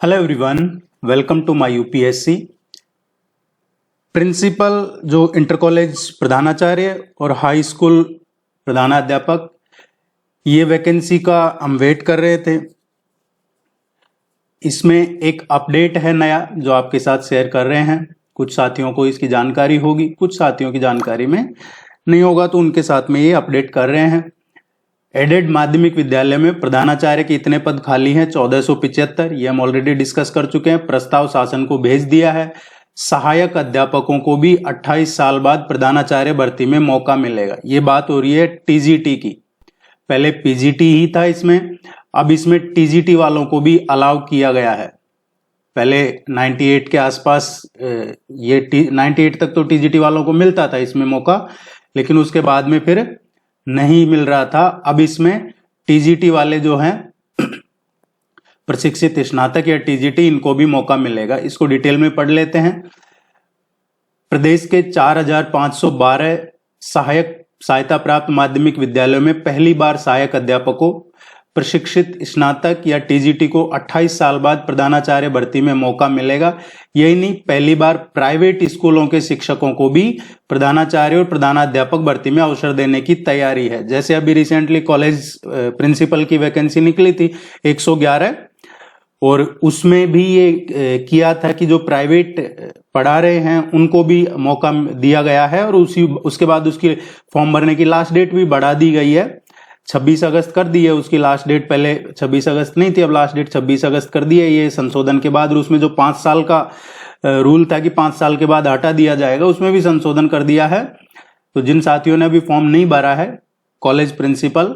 Hello everyone, welcome to my UPSC. Principal जो inter college प्रधानाचार्य और हाई स्कूल प्रधानाध्यापक, ये वैकेंसी का हम वेट कर रहे थे। इसमें एक अपडेट है नया जो आपके साथ शेयर कर रहे हैं। कुछ साथियों को इसकी जानकारी होगी, कुछ साथियों की जानकारी में नहीं होगा, तो उनके साथ में ये अपडेट कर रहे हैं। एडेड माध्यमिक विद्यालय में प्रधानाचार्य के इतने पद खाली हैं 1475, ये हम ऑलरेडी डिस्कस कर चुके हैं। प्रस्ताव शासन को भेज दिया है। सहायक अध्यापकों को भी 28 साल बाद प्रधानाचार्य भर्ती में मौका मिलेगा। ये बात हो रही है टीजीटी की। पहले पीजीटी ही था इसमें, अब इसमें टीजीटी वालों को भी अलाउ किया गया है। पहले 98 के आसपास 98 तक तो टीजीटी वालों को मिलता था इसमें मौका, लेकिन उसके बाद में फिर नहीं मिल रहा था। अब इसमें टीजीटी वाले जो हैं प्रशिक्षित स्नातक या टीजीटी, इनको भी मौका मिलेगा। इसको डिटेल में पढ़ लेते हैं। प्रदेश के 4512 सहायता प्राप्त माध्यमिक विद्यालयों में पहली बार सहायक अध्यापकों, प्रशिक्षित स्नातक या टीजीटी को 28 साल बाद प्रधानाचार्य भर्ती में मौका मिलेगा। यही नहीं, पहली बार प्राइवेट स्कूलों के शिक्षकों को भी प्रधानाचार्य और प्रधानाध्यापक भर्ती में अवसर देने की तैयारी है। जैसे अभी रिसेंटली कॉलेज प्रिंसिपल की वैकेंसी निकली थी 111, और उसमें भी ये किया था कि जो प्राइवेट पढ़ा रहे हैं उनको भी मौका दिया गया है, और उसके बाद उसकी फॉर्म भरने की लास्ट डेट भी बढ़ा दी गई है। 26 अगस्त कर दी है उसकी लास्ट डेट। पहले 26 अगस्त नहीं थी, अब लास्ट डेट 26 अगस्त कर दी है ये संशोधन के बाद। और उसमें जो 5 साल का रूल था कि 5 साल के बाद हटा दिया जाएगा, उसमें भी संशोधन कर दिया है। तो जिन साथियों ने अभी फॉर्म नहीं भरा है कॉलेज प्रिंसिपल,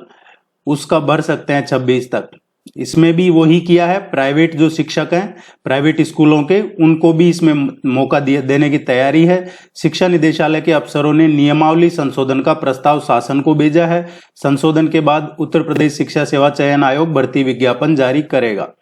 उसका भर सकते हैं 26 तक। इसमें भी वही किया है। प्राइवेट जो शिक्षक हैं प्राइवेट स्कूलों के, उनको भी इसमें मौका देने की तैयारी है। शिक्षा निदेशालय के अफसरों ने नियमावली संशोधन का प्रस्ताव शासन को भेजा है। संशोधन के बाद उत्तर प्रदेश शिक्षा सेवा चयन आयोग भर्ती विज्ञापन जारी करेगा।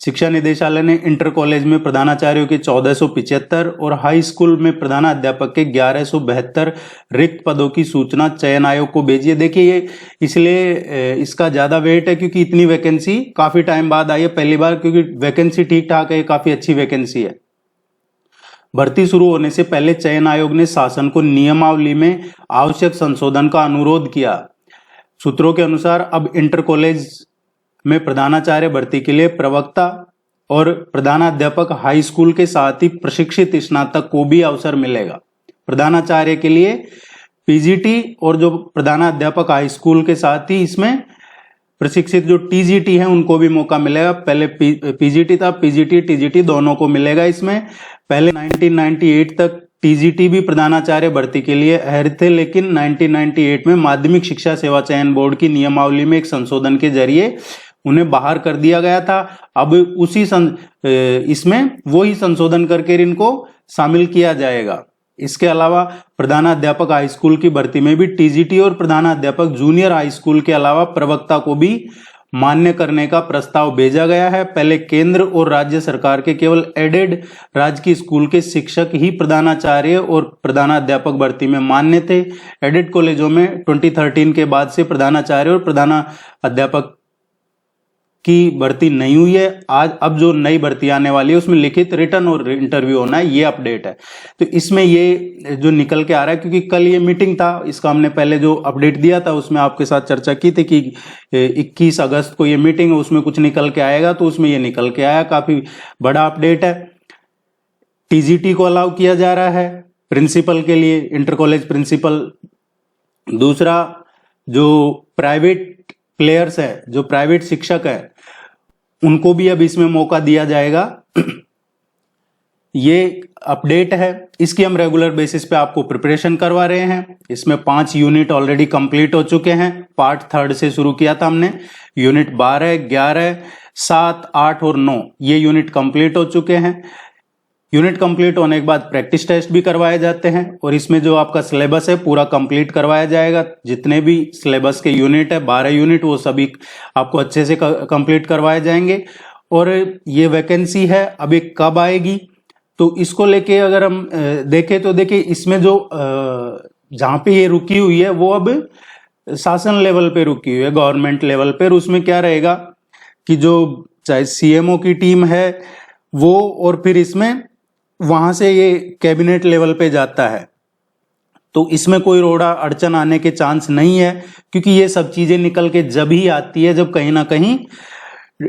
शिक्षा निदेशालय ने इंटर कॉलेज में प्रधानाचार्यों के 1475 और हाई स्कूल में प्रधानाध्यापक के 1172 रिक्त पदों की सूचना चयन आयोग को भेजी है। देखिए, ये इसलिए इसका ज्यादा वेट है क्योंकि इतनी वैकेंसी काफी टाइम बाद आई है, पहली बार, क्योंकि वैकेंसी ठीक ठाक है, काफी अच्छी वैकेंसी है। भर्ती शुरू होने से पहले चयन आयोग ने शासन को नियमावली में आवश्यक संशोधन का अनुरोध किया। सूत्रों के अनुसार अब इंटर कॉलेज में प्रधानाचार्य भर्ती के लिए प्रवक्ता और प्रधानाध्यापक हाई स्कूल के साथ ही प्रशिक्षित स्नातक को भी अवसर मिलेगा। प्रधानाचार्य के लिए पीजीटी और जो प्रधानाध्यापक हाई स्कूल के साथ ही इसमें प्रशिक्षित जो टीजीटी हैं उनको भी मौका मिलेगा। पहले पीजीटी था, पीजीटी टीजीटी दोनों को मिलेगा इसमें। पहले 1998 तक टीजीटी भी प्रधानाचार्य भर्ती के लिए अहर्य थे, लेकिन 1998 में माध्यमिक शिक्षा सेवा चयन बोर्ड की नियमावली में एक संशोधन के जरिए उन्हें बाहर कर दिया गया था। अब इसमें वही संशोधन करके इनको शामिल किया जाएगा। इसके अलावा प्रधानाध्यापक हाई स्कूल की भर्ती में भी टीजीटी और प्रधानाध्यापक जूनियर हाई स्कूल के अलावा प्रवक्ता को भी मान्य करने का प्रस्ताव भेजा गया है। पहले केंद्र और राज्य सरकार के केवल एडेड राजकीय स्कूल के शिक्षक ही प्रधानाचार्य और प्रधानाध्यापक भर्ती में मान्य थे। एडेड कॉलेजों में 2013 के बाद से प्रधानाचार्य और प्रधानाध्यापक की भर्ती नहीं हुई है। अब जो नई भर्ती आने वाली है उसमें लिखित, रिटर्न और इंटरव्यू होना है, ये अपडेट है। तो इसमें ये जो निकल के आ रहा है, क्योंकि कल ये मीटिंग था, इसका हमने पहले जो अपडेट दिया था उसमें आपके साथ चर्चा की थी कि 21 अगस्त को ये मीटिंग है, उसमें कुछ निकल के आएगा, तो उसमें ये निकल के आया। काफी बड़ा अपडेट है। टीजीटी को अलाउ किया जा रहा है प्रिंसिपल के लिए, इंटर कॉलेज प्रिंसिपल। दूसरा, जो प्राइवेट प्लेयर्स है, जो प्राइवेट शिक्षक है, उनको भी अब इसमें मौका दिया जाएगा। ये अपडेट है, इसकी हम रेगुलर बेसिस पे आपको प्रिपरेशन करवा रहे हैं। इसमें 5 यूनिट ऑलरेडी कंप्लीट हो चुके हैं। पार्ट 3 से शुरू किया था हमने। यूनिट 12, 11, 7, 8 और 9 ये यूनिट कंप्लीट हो चुके हैं। यूनिट कंप्लीट होने के बाद प्रैक्टिस टेस्ट भी करवाए जाते हैं, और इसमें जो आपका सिलेबस है पूरा कंप्लीट करवाया जाएगा। जितने भी सिलेबस के यूनिट है 12 यूनिट, वो सभी आपको अच्छे से कंप्लीट करवाए जाएंगे। और ये वैकेंसी है, अभी कब आएगी, तो इसको लेके अगर हम देखें तो देखिए, इसमें जो जहां पे ये रुकी हुई है वो अब शासन लेवल पे रुकी हुई है, गवर्नमेंट लेवल पे। उसमें क्या रहेगा कि जो चाहे सीएमओ की टीम है वो, और फिर इसमें वहां से ये कैबिनेट लेवल पे जाता है। तो इसमें कोई रोड़ा अड़चन आने के चांस नहीं है, क्योंकि ये सब चीजें निकल के जब ही आती है जब कहीं ना कहीं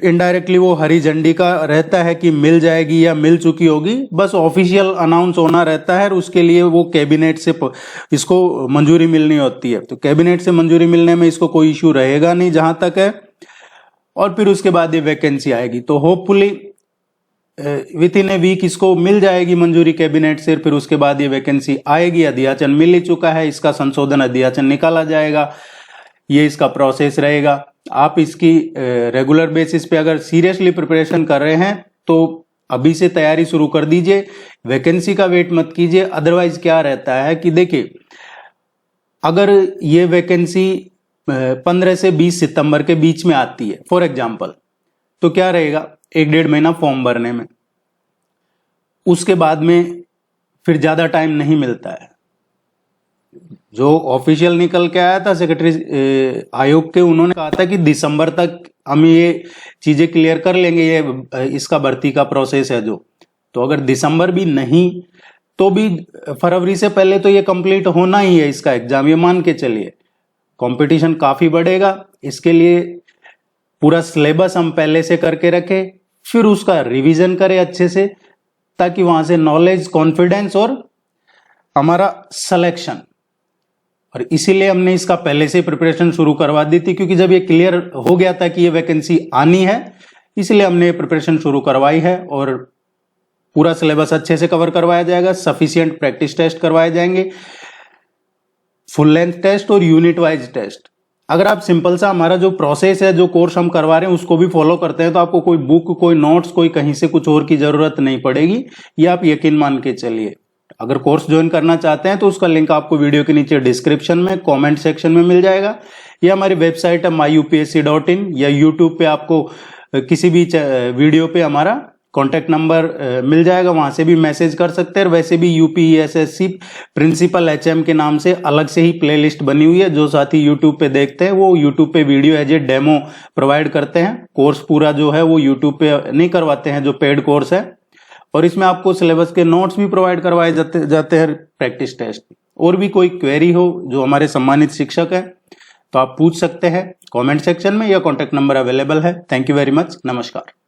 इनडायरेक्टली वो हरी झंडी का रहता है कि मिल जाएगी या मिल चुकी होगी, बस ऑफिशियल अनाउंस होना रहता है और उसके लिए वो कैबिनेट से इसको मंजूरी मिलनी होती है। तो कैबिनेट से मंजूरी मिलने में इसको कोई इश्यू रहेगा नहीं जहां तक है। और फिर उसके बाद ये वैकेंसी आएगी, तो hopefully within a week इसको मिल जाएगी मंजूरी कैबिनेट से। फिर उसके बाद ये वैकेंसी आएगी, अध्याचन मिल ही चुका है, इसका संशोधन अध्याचन निकाला जाएगा, ये इसका प्रोसेस रहेगा। आप इसकी रेगुलर बेसिस पे अगर सीरियसली प्रिपरेशन कर रहे हैं तो अभी से तैयारी शुरू कर दीजिए, वैकेंसी का वेट मत कीजिए। अदरवाइज क्या रहता है कि देखिए, अगर ये वैकेंसी 15 से 20 सितंबर के बीच में आती है फॉर एग्जाम्पल, तो क्या रहेगा, 1-1.5 महीना फॉर्म भरने में, उसके बाद में फिर ज्यादा टाइम नहीं मिलता है। जो ऑफिशियल निकल के आया था सेक्रेटरी आयोग के, उन्होंने कहा था कि दिसंबर तक हम ये चीजें क्लियर कर लेंगे, ये इसका भर्ती का प्रोसेस है जो। तो अगर दिसंबर भी नहीं तो भी फरवरी से पहले तो ये कंप्लीट होना ही है इसका एग्जाम, ये मान के चलिए। कंपटीशन काफी बढ़ेगा, इसके लिए पूरा सिलेबस हम पहले से करके रखें, फिर उसका रिवीजन करें अच्छे से, ताकि वहां से नॉलेज, कॉन्फिडेंस और हमारा सिलेक्शन। और इसीलिए हमने इसका पहले से प्रिपरेशन शुरू करवा दी थी, क्योंकि जब ये क्लियर हो गया था कि ये वैकेंसी आनी है, इसलिए हमने ये प्रिपरेशन शुरू करवाई है। और पूरा सिलेबस अच्छे से कवर करवाया जाएगा, सफिशिएंट प्रैक्टिस टेस्ट करवाए जाएंगे, फुल लेंथ टेस्ट और यूनिट वाइज टेस्ट। अगर आप सिंपल सा हमारा जो प्रोसेस है, जो कोर्स हम करवा रहे हैं, उसको भी फॉलो करते हैं, तो आपको कोई बुक, कोई नोट्स, कोई कहीं से कुछ और की जरूरत नहीं पड़ेगी, ये आप यकीन मान के चलिए। अगर कोर्स ज्वाइन करना चाहते हैं तो उसका लिंक आपको वीडियो के नीचे डिस्क्रिप्शन में कमेंट सेक्शन में मिल जाएगा, या हमारी वेबसाइट है myupsc.in, या यूट्यूब पे आपको किसी भी वीडियो पे हमारा कॉन्टेक्ट नंबर मिल जाएगा, वहां से भी मैसेज कर सकते हैं। वैसे भी यूपीएसएससी प्रिंसिपल एचएम के नाम से अलग से ही प्लेलिस्ट बनी हुई है, जो साथी यूट्यूब पे देखते हैं वो यूट्यूब पे video as a demo provide करते हैं। कोर्स पूरा जो है वो यूट्यूब पे नहीं करवाते हैं, जो पेड कोर्स है। और इसमें आपको सिलेबस के नोट्स भी प्रोवाइड करवाए जाते हैं, प्रैक्टिस टेस्ट। और भी कोई क्वेरी हो जो हमारे सम्मानित शिक्षक है तो आप पूछ सकते हैं कमेंट सेक्शन में, या कॉन्टेक्ट नंबर अवेलेबल है। थैंक यू वेरी मच, नमस्कार।